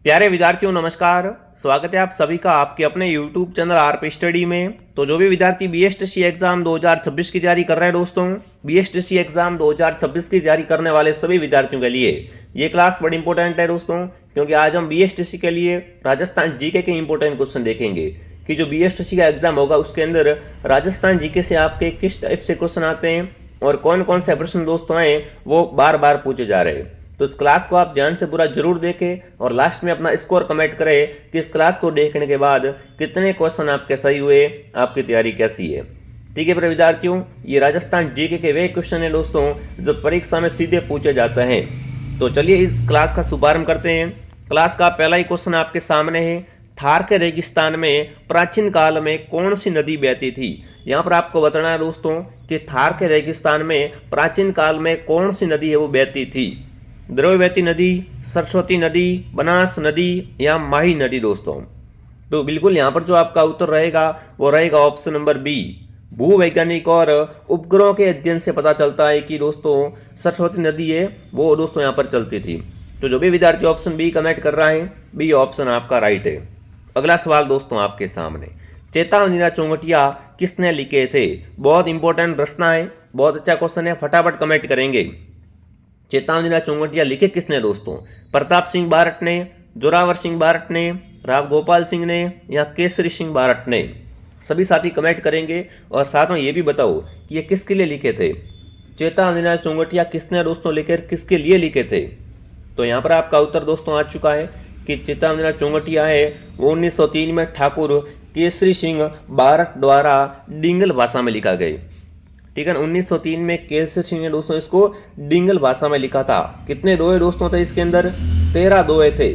प्यारे विद्यार्थियों नमस्कार। स्वागत है आप सभी का आपके अपने YouTube चैनल आरपी स्टडी में। तो जो भी विद्यार्थी बीएसटीसी एग्जाम 2026 की तैयारी कर रहे हैं दोस्तों, बीएसटीसी एग्जाम 2026 की तैयारी करने वाले सभी विद्यार्थियों के लिए ये क्लास बड़ी इंपॉर्टेंट है दोस्तों, क्योंकि आज हम बीएसटीसी के लिए राजस्थान जीके के इंपॉर्टेंट क्वेश्चन देखेंगे कि जो बीएसटीसी का एग्जाम होगा उसके अंदर राजस्थान जीके से आपके किस टाइप से क्वेश्चन आते हैं और कौन कौन से प्रश्न दोस्तों आए वो बार बार पूछे जा रहे हैं। तो इस क्लास को आप ध्यान से पूरा जरूर देखें और लास्ट में अपना स्कोर कमेंट करें कि इस क्लास को देखने के बाद कितने क्वेश्चन आपके सही हुए, आपकी तैयारी कैसी है। ठीक है प्रिय विद्यार्थियों, ये राजस्थान जीके के वे क्वेश्चन है दोस्तों जो परीक्षा में सीधे पूछे जाते हैं। तो चलिए इस क्लास का शुभारंभ करते हैं। क्लास का पहला ही क्वेश्चन आपके सामने है, थार के रेगिस्तान में प्राचीन काल में कौन सी नदी बहती थी। यहाँ पर आपको बताना है दोस्तों कि थार के रेगिस्तान में प्राचीन काल में कौन सी नदी है वो बहती थी। द्रव्यवती नदी, सरस्वती नदी, बनास नदी या माही नदी दोस्तों। तो बिल्कुल यहाँ पर जो आपका उत्तर रहेगा वो रहेगा ऑप्शन नंबर बी। भूवैज्ञानिक और उपग्रहों के अध्ययन से पता चलता है कि दोस्तों सरस्वती नदी है वो दोस्तों यहाँ पर चलती थी। तो जो भी विद्यार्थी ऑप्शन बी कमेंट कर रहा है, बी ऑप्शन आपका राइट है। अगला सवाल दोस्तों आपके सामने, चेतावनी चौंगटिया किसने लिखे थे। बहुत इंपॉर्टेंट प्रश्न है, बहुत अच्छा क्वेश्चन है, फटाफट कमेंट करेंगे। चेतावनी चौंगटिया लिखे किसने दोस्तों, प्रताप सिंह बारट ने, जोरावर सिंह बारट ने, राव गोपाल सिंह ने या केसरी सिंह बारट ने। सभी साथी कमेंट करेंगे और साथ में ये भी बताओ कि ये किसके लिए लिखे थे। चेतावनी चौंगटिया किसने दोस्तों लिखे, किसके लिए लिखे थे। तो यहाँ पर आपका उत्तर दोस्तों आ चुका है कि चेतावनी चौंगटिया है वो 1903 में ठाकुर केसरी सिंह बारट द्वारा डिंगल भाषा में लिखा गया। ठीक है, 1903 में केसरी सिंह ने दोस्तों इसको डिंगल भाषा में लिखा था। कितने दोहे दोस्तों थे इसके अंदर, 13 दोहे थे।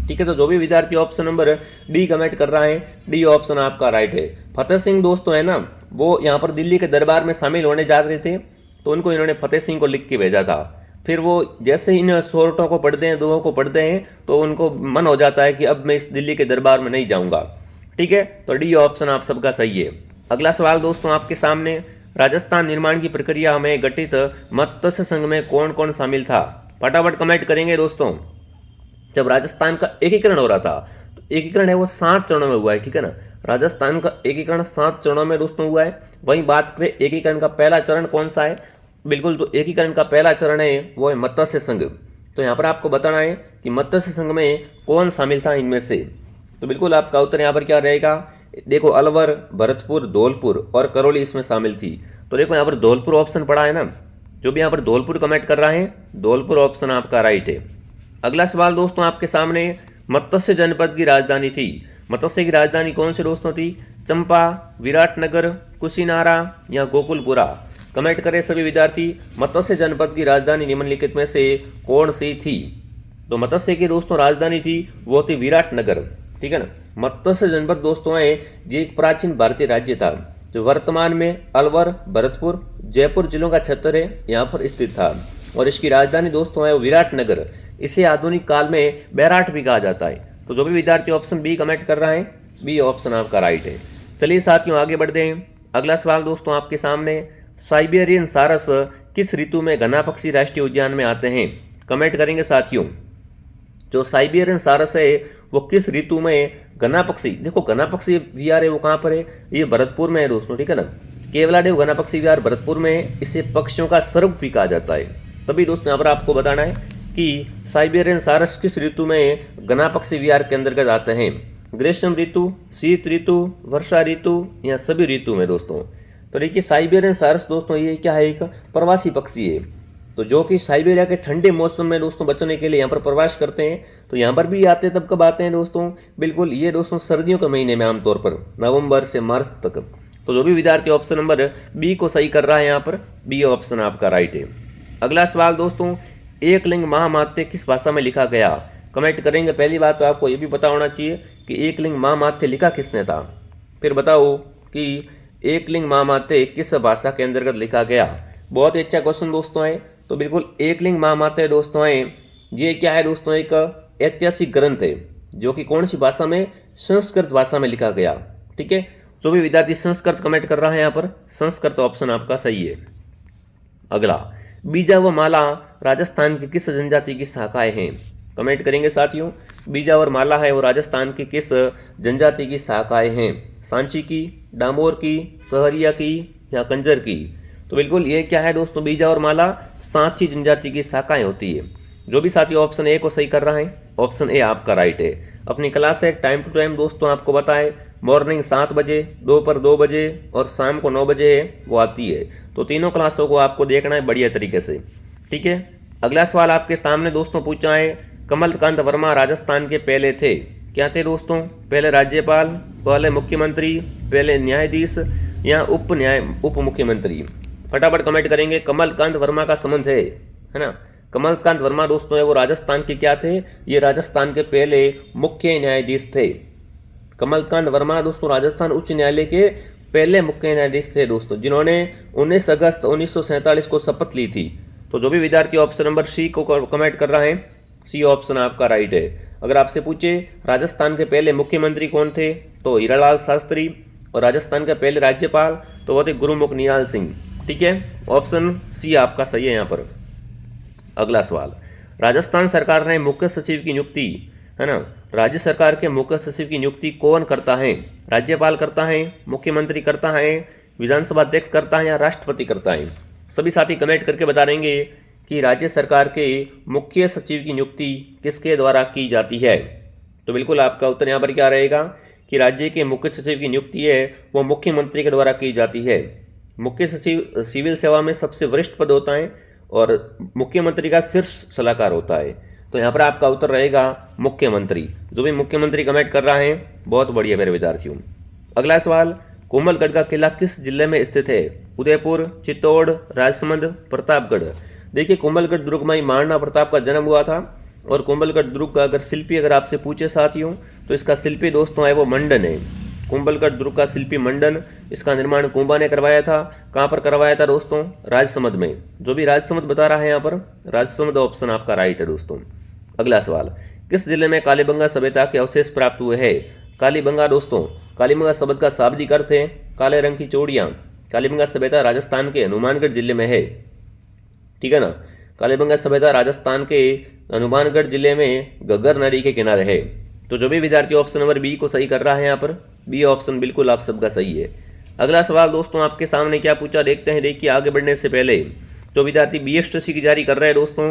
ठीक है, तो जो भी विद्यार्थी ऑप्शन नंबर डी कमेंट कर रहा है, डी ऑप्शन आपका राइट है। फतेह सिंह दोस्तों है ना, वो यहाँ पर दिल्ली के दरबार में शामिल होने जा रहे थे, तो उनको इन्होंने फतेह सिंह को लिख के भेजा था। फिर वो जैसे इन सोरठों को पढ़ते हैं, दोहों को पढ़ते हैं, तो उनको मन हो जाता है कि अब मैं इस दिल्ली के दरबार में नहीं जाऊंगा। ठीक है, तो डी ऑप्शन आप सबका सही है। अगला सवाल दोस्तों आपके सामने, राजस्थान निर्माण की प्रक्रिया में गठित मत्स्य संघ में कौन कौन शामिल था। फटाफट कमेंट करेंगे दोस्तों। जब राजस्थान का एकीकरण हो रहा था, तो एकीकरण है वो 7 चरणों में हुआ है। ठीक है ना, राजस्थान का एकीकरण 7 चरणों में दोस्तों हुआ है। वहीं बात करें एकीकरण का पहला चरण कौन सा है, बिल्कुल तो एकीकरण का पहला चरण है वो है मत्स्य संघ। तो यहाँ पर आपको बताना है कि मत्स्य संघ में कौन शामिल था इनमें से। तो बिल्कुल आपका उत्तर यहाँ पर क्या रहेगा, देखो अलवर, भरतपुर, धौलपुर और करौली इसमें शामिल थी। तो देखो यहाँ पर धौलपुर ऑप्शन पड़ा है ना, जो भी यहाँ पर धौलपुर कमेंट कर रहा है, धौलपुर ऑप्शन आपका राइट है। अगला सवाल दोस्तों आपके सामने, मत्स्य जनपद की राजधानी थी। मत्स्य की राजधानी कौन सी दोस्तों थी, चंपा, विराटनगर, कुशीनारा या गोकुलपुरा। कमेंट करें सभी विद्यार्थी, मत्स्य जनपद की राजधानी निम्नलिखित में से कौन सी थी। तो मत्स्य की दोस्तों राजधानी थी वो थी विराटनगर। ठीक है ना, मत्स्य जनपद दोस्तों है ये एक प्राचीन भारतीय राज्य था जो वर्तमान में अलवर, भरतपुर, जयपुर जिलों का क्षेत्र है यहाँ पर स्थित था और इसकी राजधानी दोस्तों है विराटनगर। इसे आधुनिक काल में बैराट भी कहा जाता है। तो जो भी विद्यार्थी ऑप्शन बी कमेंट कर रहा है, बी ऑप्शन आपका राइट है। चलिए साथियों आगे बढ़ते हैं। अगला सवाल दोस्तों आपके सामने, साइबेरियन सारस किस ऋतु में घना पक्षी राष्ट्रीय उद्यान में आते हैं। कमेंट करेंगे साथियों। जो साइबेरियन सारस है वो किस ऋतु में घना पक्षी, देखो घना पक्षी विहार है वो कहाँ पर है, ये भरतपुर में है दोस्तों। ठीक है ना, केवलादेव घना पक्षी विहार भरतपुर में है। इसे पक्षियों का स्वर्ग भी कहा जाता है। तभी दोस्तों यहाँ पर आपको बताना है कि साइबेरियन सारस किस ऋतु में घना पक्षी विहार के अंतर्गत आते हैं। ग्रीष्म ऋतु, शीत ऋतु, वर्षा ऋतु या सभी ऋतु में दोस्तों। तो देखिए साइबेरियन सारस दोस्तों ये क्या है, एक प्रवासी पक्षी है, तो जो कि साइबेरिया के ठंडे मौसम में दोस्तों बचने के लिए यहाँ पर प्रवास करते हैं। तो यहाँ पर भी आते हैं, तब कब आते हैं दोस्तों, बिल्कुल ये दोस्तों सर्दियों के महीने में आमतौर पर नवंबर से मार्च तक। तो जो भी विद्यार्थी ऑप्शन नंबर बी को सही कर रहा है यहाँ पर, बी ऑप्शन आपका राइट है। अगला सवाल दोस्तों, एकलिंग महामात्य किस भाषा में लिखा गया। कमेंट करेंगे। पहली बात तो आपको ये भी पता होना चाहिए कि एकलिंग महामात्य लिखा किसने था। फिर बताओ कि एकलिंग महामात्य किस भाषा के अंतर्गत लिखा गया। बहुत ही अच्छा क्वेश्चन दोस्तों है। तो बिल्कुल एकलिंग महामात्य दोस्तों है ये क्या है दोस्तों, एक ऐतिहासिक ग्रंथ है जो कि कौन सी भाषा में, संस्कृत भाषा में लिखा गया। ठीक है, जो भी विद्यार्थी संस्कृत कमेंट कर रहा है यहाँ पर, संस्कृत ऑप्शन आपका सही है। अगला, बीजा व माला राजस्थान की किस जनजाति की शाखाएं हैं। कमेंट करेंगे साथियों। बीजावर माला है वो राजस्थान की किस जनजाति की शाखाएं हैं? सांची की, डामोर की, सहरिया की या कंजर की? तो बिल्कुल ये क्या है दोस्तों, बीजावर माला सांची जनजाति की शाखाएं होती है। जो भी साथी ऑप्शन ए को सही कर रहा है, ऑप्शन ए आपका राइट है। अपनी क्लास है टाइम टू टाइम दोस्तों आपको बताए, मॉर्निंग 7 बजे, दोपहर 2 बजे और शाम को 9 बजे है वो आती है। तो तीनों क्लासों को आपको देखना है बढ़िया तरीके से, ठीक है। अगला सवाल आपके सामने दोस्तों पूछा है, कमलकांत वर्मा राजस्थान के पहले थे, क्या थे दोस्तों? पहले राज्यपाल, पहले मुख्यमंत्री, पहले न्यायाधीश या उप मुख्यमंत्री? फटाफट कमेंट करेंगे। कमलकांत वर्मा का संबंध है ना। कमलकांत वर्मा दोस्तों है वो राजस्थान के क्या थे? ये राजस्थान के पहले मुख्य न्यायाधीश थे। कमलकांत वर्मा दोस्तों राजस्थान उच्च न्यायालय के पहले मुख्य न्यायाधीश थे दोस्तों, जिन्होंने 19 अगस्त 1947 को शपथ ली थी। तो जो भी विद्यार्थी ऑप्शन नंबर सी को कमेंट कर रहा है, सी ऑप्शन आपका राइट है। अगर आपसे पूछे राजस्थान के पहले मुख्यमंत्री कौन थे, तो हीरालाल शास्त्री, और राजस्थान के पहले राज्यपाल तो वो थे गुरुमुख निहाल सिंह, ठीक है। ऑप्शन सी आपका सही है यहाँ पर। अगला सवाल, राजस्थान सरकार ने मुख्य सचिव की नियुक्ति, है ना, राज्य सरकार के मुख्य सचिव की नियुक्ति कौन करता है? राज्यपाल करता है, मुख्यमंत्री करता है, विधानसभा अध्यक्ष करता है या राष्ट्रपति करता है? सभी साथी कमेंट करके बता देंगे कि राज्य सरकार के मुख्य सचिव की नियुक्ति किसके द्वारा की जाती है। तो बिल्कुल आपका उत्तर यहाँ पर क्या रहेगा कि राज्य के मुख्य सचिव की नियुक्ति है वो मुख्यमंत्री के द्वारा की जाती है। मुख्य सचिव सिविल सेवा में सबसे वरिष्ठ पद होता है और मुख्यमंत्री का शीर्ष सलाहकार होता है। तो यहाँ पर आपका उत्तर रहेगा मुख्यमंत्री। जो भी मुख्यमंत्री कमेंट कर रहा है बहुत बढ़िया मेरे विद्यार्थियों। अगला सवाल, कोमलगढ़ का किला किस जिले में स्थित है? उदयपुर, चित्तौड़, राजसमंद, प्रतापगढ़? देखिए कोमलगढ़ दुर्ग में महाराणा प्रताप का जन्म हुआ था और कोमलगढ़ दुर्ग का अगर शिल्पी अगर आपसे पूछे साथियों तो इसका शिल्पी दोस्तों है वो मंडन है। कोमलगढ़ दुर्ग का शिल्पी मंडन, इसका निर्माण कुंभा ने करवाया था। कहाँ पर करवाया था दोस्तों? राजसमंद में। जो भी राजसमंद बता रहा है यहाँ पर राजसमंद ऑप्शन आपका राइट है दोस्तों। अगला सवाल, किस जिले में कालीबंगा सभ्यता के अवशेष प्राप्त हुए हैं? कालीबंगा दोस्तों, कालीबंगा शब्द का शाब्दिक अर्थ है काले रंग की चूड़ियां। कालीबंगा सभ्यता राजस्थान के हनुमानगढ़ जिले में है, ठीक है ना। कालीबंगा सभ्यता राजस्थान के हनुमानगढ़ जिले में घग्गर नदी के किनारे है। तो जो भी विद्यार्थी ऑप्शन नंबर बी को सही कर रहा है यहाँ पर, बी ऑप्शन बिल्कुल आप सबका सही है। अगला सवाल दोस्तों आपके सामने क्या पूछा देखते हैं। देखिए आगे बढ़ने से पहले जो विद्यार्थी BSTC की तैयारी कर रहे हैं दोस्तों,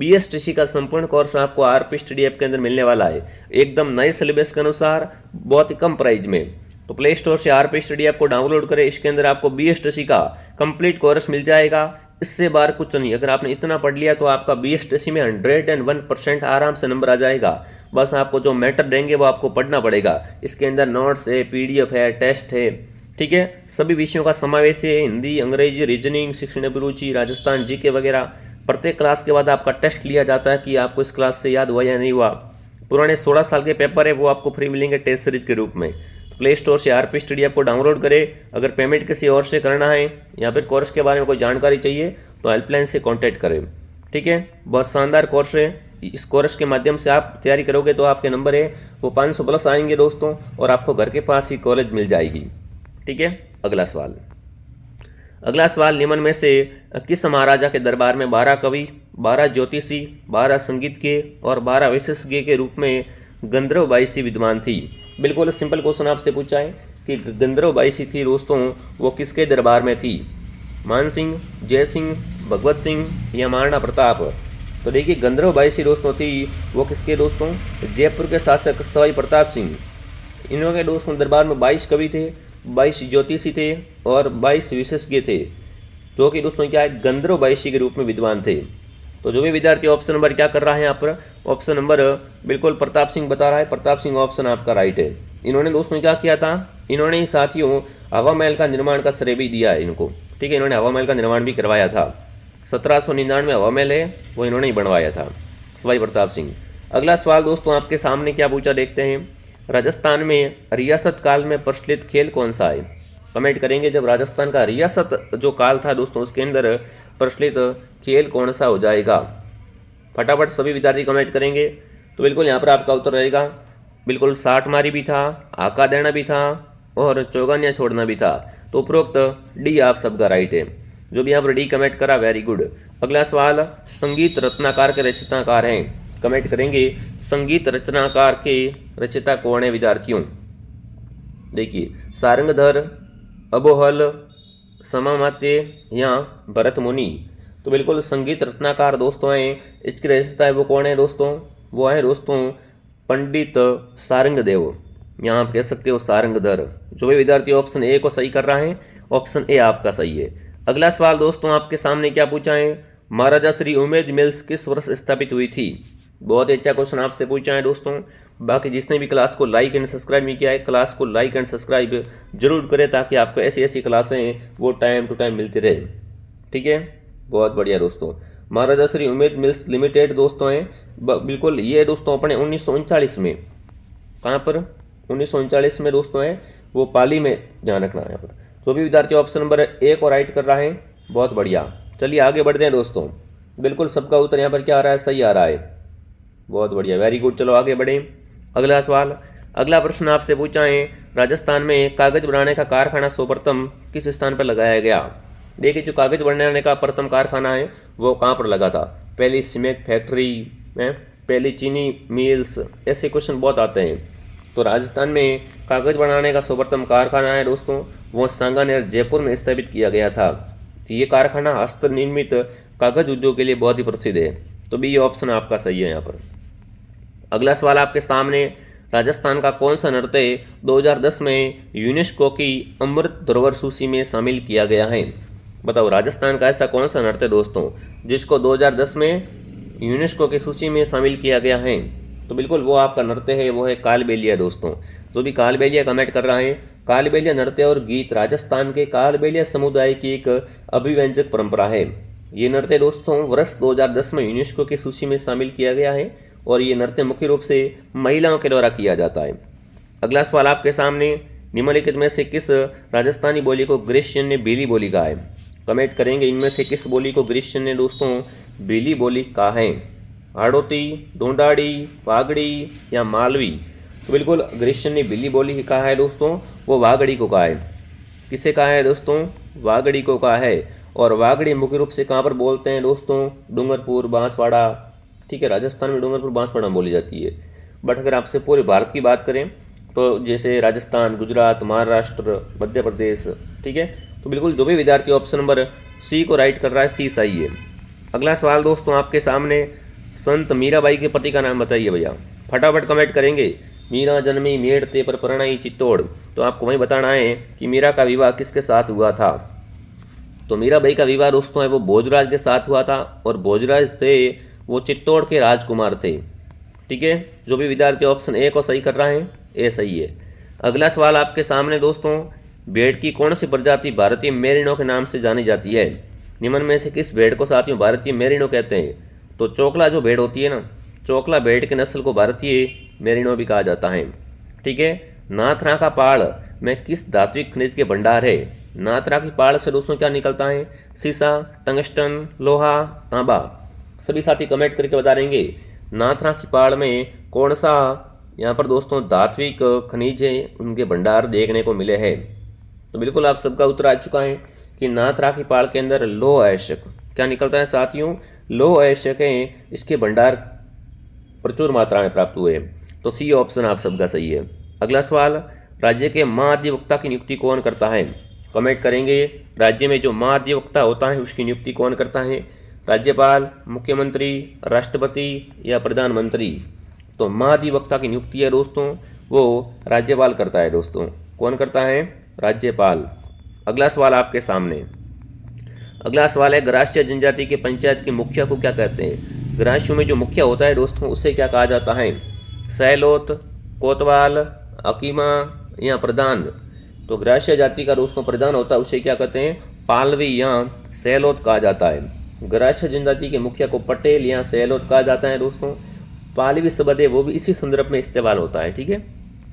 BSTC का संपूर्ण कोर्स आपको RP स्टडी ऐप के अंदर मिलने वाला है, एकदम नए सिलेबस के अनुसार बहुत ही कम प्राइस में। तो प्ले स्टोर से RP स्टडी ऐप को डाउनलोड करें, इसके अंदर आपको BSTC का कंप्लीट कोर्स मिल जाएगा। इससे बाहर कुछ नहीं। अगर आपने इतना पढ़ लिया तो आपका BSTC में 101% आराम से नंबर आ जाएगा। बस आपको जो मैटर देंगे वो आपको पढ़ना पड़ेगा। इसके अंदर नोट्स है, PDF है, टेस्ट है, ठीक है। सभी विषयों का समावेश है, हिंदी, अंग्रेजी, रीजनिंग, शिक्षण अभिरुचि, राजस्थान GK वगैरह। प्रत्येक क्लास के बाद आपका टेस्ट लिया जाता है कि आपको इस क्लास से याद हुआ या नहीं हुआ। पुराने 16 साल के पेपर है वो आपको फ्री मिलेंगे टेस्ट सीरीज के रूप में। प्ले स्टोर से RP स्टडी ऐप को डाउनलोड करें। अगर पेमेंट किसी और से करना है या फिर कोर्स के बारे में कोई जानकारी चाहिए तो हेल्पलाइन से कॉन्टैक्ट करें, ठीक है। बहुत शानदार कोर्स है। इस कोर्स के माध्यम से आप तैयारी करोगे तो आपके नंबर है वो 500 प्लस आएंगे दोस्तों, और आपको घर के पास ही कॉलेज मिल जाएगी, ठीक है। अगला सवाल निम्न में से किस महाराजा के दरबार में 12 कवि, 12 ज्योतिषी, 12 संगीत के और 12 विशेषज्ञ के रूप में गंधर्व बाईसी विद्वान थी? बिल्कुल सिंपल क्वेश्चन आपसे पूछा है कि गंधर्व बाईसी थी दोस्तों वो किसके दरबार में थी? मान सिंह, जय सिंह, भगवत सिंह या महाराणा प्रताप? तो देखिए गंधर्व बाईसी दोस्तों थी वो किसके दोस्तों? जयपुर के शासक सवाई प्रताप सिंह। इन्होंने दोस्तों दरबार में 22 कवि थे, 22 ज्योतिषी थे और 22 विशेषज्ञ थे, जो कि दोस्तों क्या है गंधर्व बाईसी के रूप में विद्वान थे। तो जो भी विद्यार्थी ऑप्शन नंबर क्या कर रहा है यहाँ पर, ऑप्शन नंबर बिल्कुल प्रताप सिंह बता रहा है। प्रताप सिंह ऑप्शन आपका राइट है। इन्होंने दोस्तों क्या किया था, इन्होंने ही साथियों हवा महल का निर्माण का श्रेय भी दिया है इनको, ठीक है। इन्होंने हवा महल का निर्माण भी करवाया था। 1799 हवा महल है वो इन्होंने ही बनवाया था, सवाई प्रताप सिंह। अगला सवाल दोस्तों आपके सामने क्या पूछा देखते हैं। राजस्थान में रियासत काल में प्रचलित खेल कौन सा है? कमेंट करेंगे। जब राजस्थान का रियासत जो काल था दोस्तों उसके अंदर प्रचलित खेल कौन सा हो जाएगा? फटाफट सभी विद्यार्थी कमेंट करेंगे। तो बिल्कुल यहाँ पर आपका उत्तर रहेगा बिल्कुल 60 मारी भी था, आका देना भी था और चौगानिया छोड़ना भी था। तो उपरोक्त डी आप सबका राइट है। जो भी यहाँ पर डी कमेंट करा वेरी गुड। अगला सवाल, संगीत रत्नाकार के रचनाकार हैं कमेंट करेंगे संगीत रचनाकार के रचयिता कौन है विद्यार्थियों। देखिए सारंगधर, अबोहल, समामात्य या भरत मुनि। तो बिल्कुल संगीत रत्नाकार दोस्तों हैं, इसकी रचयिता है वो कौन है दोस्तों, वो है दोस्तों पंडित सारंगदेव, यहाँ आप कह सकते हो सारंगधर। जो भी विद्यार्थी ऑप्शन ए को सही कर रहा है, ऑप्शन ए आपका सही है। अगला सवाल दोस्तों आपके सामने क्या पूछा है, महाराजा श्री उमेद मिल्स किस वर्ष स्थापित हुई थी। बहुत अच्छा क्वेश्चन आपसे पूछा है दोस्तों। बाकी जिसने भी क्लास को लाइक एंड सब्सक्राइब नहीं किया है, क्लास को लाइक एंड सब्सक्राइब जरूर करें ताकि आपको ऐसी ऐसी क्लासें वो टाइम टू टाइम मिलती रहे। ठीक है, बहुत बढ़िया दोस्तों। महाराजा श्री उमेद मिल्स लिमिटेड दोस्तों हैं, बिल्कुल ये दोस्तों अपने 1939 में, कहाँ पर 1939 में दोस्तों है वो पाली में, ध्यान रखना है यहाँ पर। तो भी विद्यार्थी ऑप्शन नंबर ए को राइट कर रहा है, बहुत बढ़िया। चलिए आगे बढ़ते हैं दोस्तों। बिल्कुल सबका उत्तर यहाँ पर क्या आ रहा है, सही आ रहा है, बहुत बढ़िया, वेरी गुड। चलो आगे बढ़ें। अगला सवाल, अगला प्रश्न आपसे पूछा है, राजस्थान में कागज बनाने का कारखाना सर्वप्रथम किस स्थान पर लगाया गया। देखिए जो कागज बनाने का प्रथम कारखाना है वो कहाँ पर लगा था, पहली सीमेंट फैक्ट्री में, पहली चीनी मिल्स, ऐसे क्वेश्चन बहुत आते हैं। तो राजस्थान में कागज बनाने का सर्वप्रथम कारखाना है दोस्तों, वो सांगानेर जयपुर में स्थापित किया गया था। तो ये कारखाना हस्त निर्मित कागज उद्योग के लिए बहुत ही प्रसिद्ध है। तो भी ये ऑप्शन आपका सही है यहाँ पर। अगला सवाल आपके सामने, राजस्थान का कौन सा नृत्य 2010 में यूनेस्को की अमृत धरोहर सूची में शामिल किया गया है। बताओ राजस्थान का ऐसा कौन सा नृत्य दोस्तों जिसको 2010 में यूनेस्को की सूची में शामिल किया गया है। तो बिल्कुल वो आपका नृत्य है, वो है कालबेलिया दोस्तों। जो भी कालबेलिया कमेंट कर रहा है, कालबेलिया नृत्य और गीत राजस्थान के कालबेलिया समुदाय की एक अभिव्यंजक परंपरा है। ये नृत्य दोस्तों वर्ष 2010 में यूनेस्को की सूची में शामिल किया गया है और ये नृत्य मुख्य रूप से महिलाओं के द्वारा किया जाता है। अगला सवाल आपके सामने, निम्नलिखित में से किस राजस्थानी बोली को ग्रीशियन ने बेली बोली कहा है। कमेंट करेंगे इनमें से किस बोली को ग्रीशियन ने दोस्तों बेली बोली कहा है। हाड़ौती, ढूंढाड़ी, वागड़ी या मालवी। तो बिल्कुल ग्रीशियन ने बेली बोली कहा है दोस्तों, वो वागड़ी को कहा है। किसे कहा है दोस्तों, वागड़ी को कहा है। और वागड़ी मुख्य रूप से कहाँ पर बोलते हैं दोस्तों, डूंगरपुर, बांसवाड़ा। ठीक है, राजस्थान में डूंगरपुर बांसवाड़ा बोली जाती है। बट अगर आपसे पूरे भारत की बात करें तो जैसे राजस्थान, गुजरात, महाराष्ट्र, मध्य प्रदेश। ठीक है, तो बिल्कुल जो भी विद्यार्थी ऑप्शन नंबर सी को राइट कर रहा है, सी सही है। अगला सवाल दोस्तों आपके सामने, संत मीराबाई के पति का नाम बताइए भैया। फटाफट कमेंट करेंगे। मीरा जन्मी मेड़ते पर परणाई चित्तौड़। तो आपको वही बताना है कि मीरा का विवाह किसके साथ हुआ था। तो मीराबाई का विवाह दोस्तों है वो भोजराज के साथ हुआ था, और भोजराज थे वो चित्तौड़ के राजकुमार थे। ठीक है, जो भी विद्यार्थी ऑप्शन ए को सही कर रहा है, ए सही है। अगला सवाल आपके सामने दोस्तों, भेड़ की कौन सी प्रजाति भारतीय मेरिनो के नाम से जानी जाती है। निम्न में से किस भेड़ को साथियों भारतीय मेरिनो कहते हैं। तो चोकला जो भेड़ होती है ना, चोकला भेड़ के नस्ल को भारतीय मेरिनो भी कहा जाता है। ठीक है, नाथरा का पाड़ में किस धात्विक खनिज के भंडार है। नाथरा की पाड़ से दोस्तों क्या निकलता है, सीसा, टंगस्टन, लोहा, तांबा। सभी साथी कमेंट करके बता देंगे नाथरा की पहाड़ में कौन सा यहाँ पर दोस्तों धात्विक खनिज है, उनके भंडार देखने को मिले हैं। तो बिल्कुल आप सबका उत्तर आ चुका है कि नाथरा की पहाड़ के अंदर लौह अयस्क क्या निकलता है साथियों, लौह अयस्क है, इसके भंडार प्रचुर मात्रा में प्राप्त हुए। तो सी ऑप्शन आप सबका सही है। अगला सवाल, राज्य के महाधिवक्ता की नियुक्ति कौन करता है। कमेंट करेंगे राज्य में जो महाधिवक्ता होता है उसकी नियुक्ति कौन करता है, राज्यपाल, मुख्यमंत्री, राष्ट्रपति या प्रधानमंत्री। तो महाधिवक्ता की नियुक्ति है दोस्तों वो राज्यपाल करता है दोस्तों। कौन करता है, राज्यपाल। अगला सवाल आपके सामने, अगला सवाल है ग्रासीय जनजाति के पंचायत के मुखिया को क्या कहते हैं। ग्रासियों में जो मुखिया होता है दोस्तों उससे क्या कहा जाता है, सैलोत, कोतवाल, अकीमा या प्रधान। तो ग्रासीय जाति का दोस्तों प्रधान होता है उसे क्या कहते हैं, पालवी या सैलोत कहा जाता है। ग्रासीय जनजाति के मुखिया को पटेल या सैलोत कहा जाता है दोस्तों। पालवी शब्द है वो भी इसी संदर्भ में इस्तेमाल होता है। ठीक है,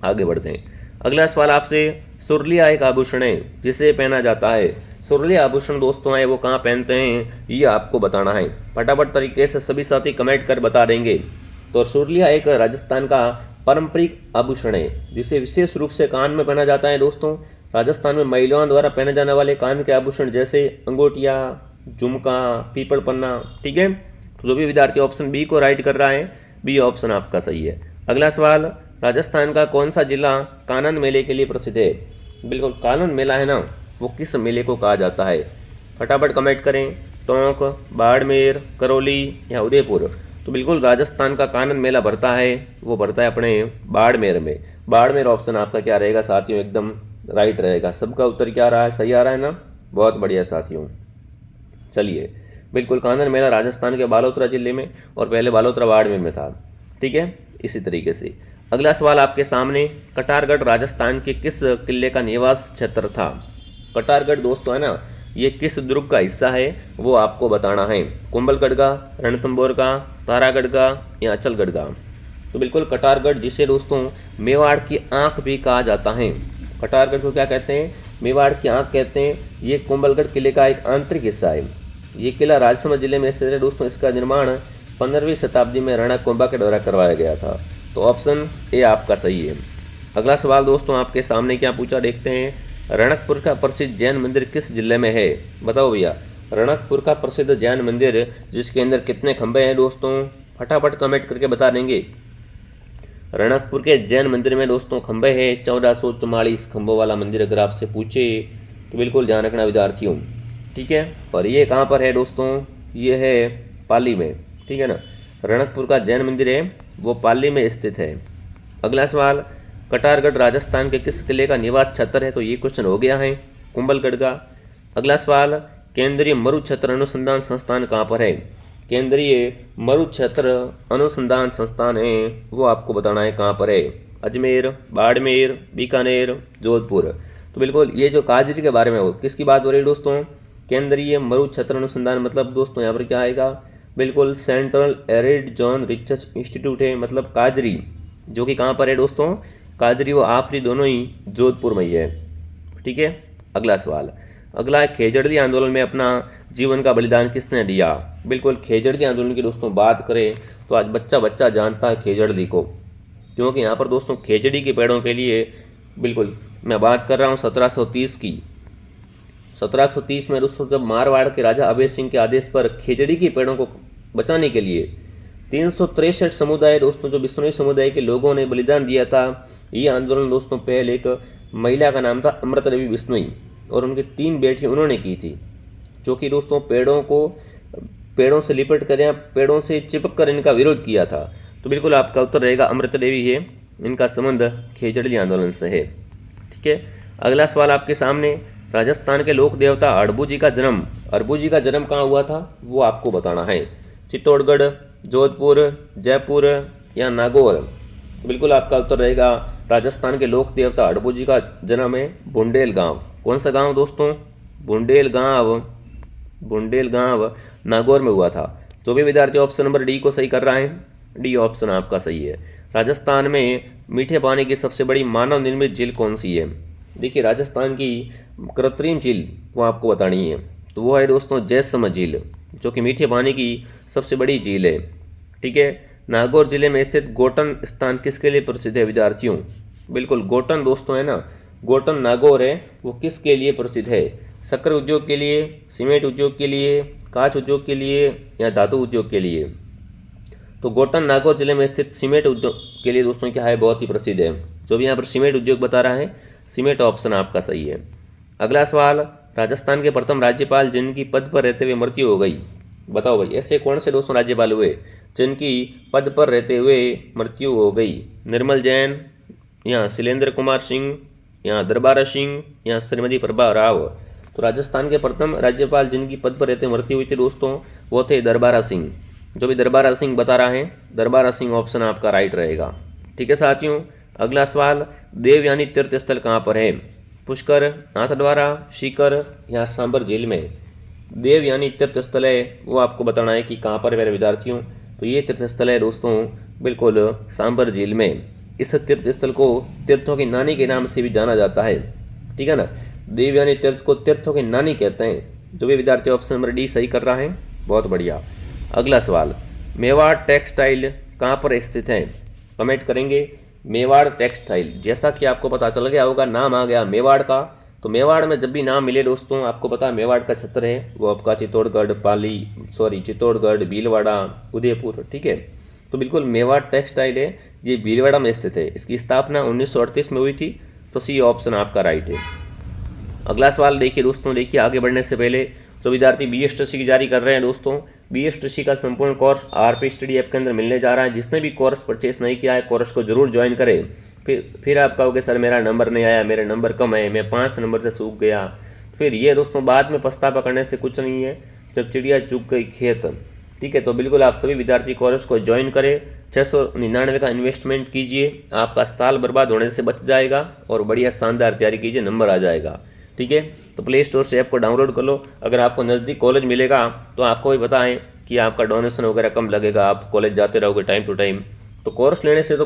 आगे बढ़ते हैं। अगला सवाल आपसे, सुरलिया एक आभूषण है जिसे पहना जाता है। सुरलिया आभूषण दोस्तों है वो कहाँ पहनते हैं ये आपको बताना है। फटाफट तरीके से सभी साथी कमेंट कर बता देंगे। तो सुरलिया एक राजस्थान का पारंपरिक आभूषण है जिसे विशेष रूप से कान में पहना जाता है दोस्तों। राजस्थान में महिलाओं द्वारा पहने जाने वाले कान के आभूषण जैसे अंगूठिया, झुमका, पीपल पन्ना। ठीक है, तो जो भी विद्यार्थी ऑप्शन बी को राइट कर रहा है बी ऑप्शन आपका सही है। अगला सवाल, राजस्थान का कौन सा जिला कानन मेले के लिए प्रसिद्ध है? बिल्कुल, कानन मेला है ना, वो किस मेले को कहा जाता है? फटाफट कमेंट करें। टोंक, बाड़मेर, करौली या उदयपुर? तो बिल्कुल राजस्थान का कानन मेला भरता है, वो भरता है अपने बाड़मेर में। बाड़मेर ऑप्शन आपका क्या रहेगा साथियों? एकदम राइट रहेगा। सबका उत्तर क्या रहा है? सही आ रहा है ना? बहुत बढ़िया साथियों। चलिए, बिल्कुल कानन मेला राजस्थान के बालोतरा जिले में, और पहले बालोतरा बाड़मेर में था। ठीक है, इसी तरीके से अगला सवाल आपके सामने, कटारगढ़ राजस्थान के किस किले का निवास क्षेत्र था? कटारगढ़ दोस्तों है ना, ये किस दुर्ग का हिस्सा है वो आपको बताना है। कुंभलगढ़ का, रणथंभौर का, तारागढ़ का या अचलगढ़ का? तो बिल्कुल कटारगढ़, जिसे दोस्तों मेवाड़ की आंख भी कहा जाता है। कटारगढ़ को क्या कहते हैं? मेवाड़ की आंख कहते हैं। ये कुंभलगढ़ किले का एक आंतरिक हिस्सा है। ये किला राजसमंद जिले में स्थित है दोस्तों। इसका निर्माण 15वीं शताब्दी में राणा कुंभा के द्वारा करवाया गया था। तो ऑप्शन ए आपका सही है। अगला सवाल दोस्तों आपके सामने क्या पूछा, देखते हैं। रणकपुर का प्रसिद्ध जैन मंदिर किस जिले में है? बताओ भैया, रणकपुर का प्रसिद्ध जैन मंदिर जिसके अंदर कितने खंभे हैं दोस्तों? फटाफट कमेंट करके बता देंगे। रणकपुर के जैन मंदिर में दोस्तों खंभे हैं 1444 खंभों वाला मंदिर। अगर आपसे पूछे तो बिल्कुल ध्यान रखना विद्यार्थियों। ठीक है, और ये कहाँ पर है दोस्तों? ये है पाली में। ठीक है ना, रणकपुर का जैन मंदिर है वो पाली में स्थित है। अगला सवाल, कटारगढ़ राजस्थान के किस किले का निवास क्षेत्र है? तो ये क्वेश्चन हो गया है कुंभलगढ़ का। अगला सवाल, केंद्रीय मरुक्षेत्र अनुसंधान संस्थान कहाँ पर है? केंद्रीय मरुक्षेत्र अनुसंधान संस्थान है वो आपको बताना है कहाँ पर है। अजमेर, बाड़मेर, बीकानेर, जोधपुर? तो बिल्कुल ये जो काजरी के बारे में हो, किसकी बात हो रही है दोस्तों? केंद्रीय मरुक्षेत्र अनुसंधान मतलब दोस्तों यहाँ पर क्या आएगा? बिल्कुल central arid zone research institute है, मतलब काजरी, जो कि कहाँ पर है दोस्तों? काजरी व आफरी दोनों ही जोधपुर में ही है। ठीक है, अगला सवाल, अगला है, खेजड़दी आंदोलन में अपना जीवन का बलिदान किसने दिया? बिल्कुल खेजड़दी आंदोलन की दोस्तों बात करें तो आज बच्चा बच्चा जानता है खेजड़दी को, क्योंकि यहाँ पर दोस्तों खेजड़ी के पेड़ों के लिए, बिल्कुल मैं बात कर रहा हूँ 1730 की। 1730 में दोस्तों जब मारवाड़ के राजा अभय सिंह के आदेश पर खेजड़ी के पेड़ों को बचाने के लिए 363 समुदाय दोस्तों, जो बिश्नोई समुदाय के लोगों ने बलिदान दिया था। ये आंदोलन दोस्तों पहले एक महिला का नाम था अमृत देवी बिश्नोई, और उनकी 3 बेटियां उन्होंने की थी, जो कि दोस्तों पेड़ों से लिपट कर या पेड़ों से चिपक कर इनका विरोध किया था। तो बिल्कुल आपका उत्तर रहेगा अमृत देवी है, इनका संबंध खेजड़ी आंदोलन से है। ठीक है, अगला सवाल आपके सामने, राजस्थान के लोक देवता अड़बू जी का जन्म कहाँ हुआ था वो आपको बताना है। चित्तौड़गढ़, जोधपुर, जयपुर या नागौर? बिल्कुल आपका उत्तर रहेगा, राजस्थान के लोक देवता अड़बू जी का जन्म है बुंडेल गांव। कौन सा गांव दोस्तों? बुंडेल गांव नागौर में हुआ था। जो भी विद्यार्थी ऑप्शन नंबर डी को सही कर रहा है, डी ऑप्शन आपका सही है। राजस्थान में मीठे पानी की सबसे बड़ी मानव निर्मित झील कौन सी है? देखिए, राजस्थान की कृत्रिम झील वो आपको बतानी है, तो वो है दोस्तों जैसलमेर झील, जो कि मीठे पानी की सबसे बड़ी झील है। ठीक है, नागौर जिले में स्थित गोटन स्थान किसके लिए प्रसिद्ध है विद्यार्थियों? बिल्कुल गोटन दोस्तों है ना, गोटन नागौर है वो किसके लिए प्रसिद्ध है? शक्कर उद्योग के लिए, सीमेंट उद्योग के लिए, कांच उद्योग के लिए या धातु उद्योग के लिए? तो गोटन नागौर जिले में स्थित सीमेंट उद्योग के लिए दोस्तों क्या है, बहुत ही प्रसिद्ध है। जो भी यहाँ पर सीमेंट उद्योग बता रहा है, सीमेंट ऑप्शन आपका सही है। अगला सवाल, राजस्थान के प्रथम राज्यपाल जिनकी पद पर रहते हुए मृत्यु हो गई? बताओ भाई, ऐसे कौन से दोस्तों राज्यपाल हुए जिनकी पद पर रहते हुए मृत्यु हो गई? निर्मल जैन या शैलेंद्र कुमार सिंह या दरबारा सिंह या श्रीमती प्रभा राव? तो राजस्थान के प्रथम राज्यपाल जिनकी पद पर रहते मृत्यु हुई थी दोस्तों, वो थे दरबारा सिंह। जो भी दरबारा सिंह बता रहा है, दरबारा सिंह ऑप्शन आपका राइट रहेगा। ठीक है साथियों, अगला सवाल, देवयानी तीर्थ स्थल कहाँ पर है? पुष्कर, नाथद्वारा, सीकर या सांबर झील में? देवयानी तीर्थ स्थल है वो आपको बताना है कि कहाँ पर है मेरे विद्यार्थियों। तो ये तीर्थ स्थल है दोस्तों बिल्कुल सांबर झील में। इस तीर्थ स्थल को तीर्थों की नानी के नाम से भी जाना जाता है। ठीक है ना, देवयानी तीर्थ को तीर्थों की नानी कहते हैं। जो भी विद्यार्थी ऑप्शन नंबर डी सही कर रहा है, बहुत बढ़िया। अगला सवाल, मेवाड़ टेक्सटाइल कहाँ पर स्थित है? कमेंट करेंगे मेवाड़ टेक्सटाइल। जैसा कि आपको पता चल गया होगा, नाम आ गया मेवाड़ का, तो मेवाड़ में जब भी नाम मिले दोस्तों, आपको पता है मेवाड़ का क्षेत्र है वो आपका चित्तौड़गढ़, चित्तौड़गढ़, भीलवाड़ा, उदयपुर। ठीक है, तो बिल्कुल मेवाड़ टेक्सटाइल है, ये भीलवाड़ा में स्थित है। इसकी स्थापना 1938 में हुई थी, तो सी ऑप्शन आपका राइट है। अगला सवाल देखिए दोस्तों, देखिए आगे बढ़ने से पहले जो विद्यार्थी BSTC की तैयारी कर रहे हैं दोस्तों, BSTC का संपूर्ण कोर्स RP स्टडी ऐप के अंदर मिलने जा रहा है। जिसने भी कोर्स परचेस नहीं किया है, कोर्स को जरूर ज्वाइन करें। फिर आप कहोगे सर मेरा नंबर नहीं आया, मेरे नंबर कम है, मैं 5 नंबर से चूक गया। फिर ये दोस्तों बाद में पछतावा करने से कुछ नहीं है, जब चिड़िया चुग गई खेत। ठीक है, तो बिल्कुल आप सभी विद्यार्थी कोर्स को ज्वाइन करें। 699 का इन्वेस्टमेंट कीजिए, आपका साल बर्बाद होने से बच जाएगा और बढ़िया शानदार तैयारी कीजिए, नंबर आ जाएगा। ठीक है, तो प्ले स्टोर से ऐप को डाउनलोड कर लो। अगर आपको नज़दीक कॉलेज मिलेगा तो आपको भी बताएं कि आपका डोनेशन वगैरह कम लगेगा, आप कॉलेज जाते रहोगे टाइम टू टाइम। तो कोर्स लेने से तो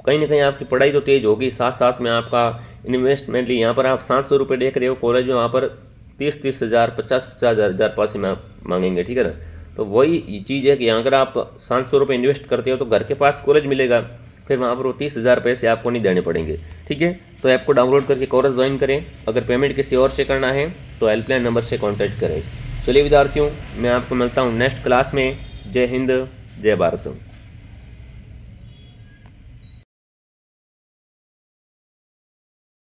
कहीं ना कहीं आपकी पढ़ाई तो तेज होगी, साथ साथ में आपका इन्वेस्टमेंट यहाँ पर आप 700 रुपये देख रहे हो कॉलेज में, वहाँ पर 30 हज़ार 50 हज़ार पास में मांगेंगे। ठीक है ना, तो वही चीज़ है कि अगर आप 700 रुपये इन्वेस्ट करते हो तो घर के पास कॉलेज मिलेगा, फिर वहाँ पर वो 30,000 पैसे आपको नहीं देने पड़ेंगे। ठीक है, तो ऐप को डाउनलोड करके कोर्स ज्वाइन करें। अगर पेमेंट किसी और से करना है तो हेल्पलाइन नंबर से कॉन्टैक्ट करें। चलिए विद्यार्थियों, मैं आपको मिलता हूँ नेक्स्ट क्लास में। जय हिंद, जय भारत।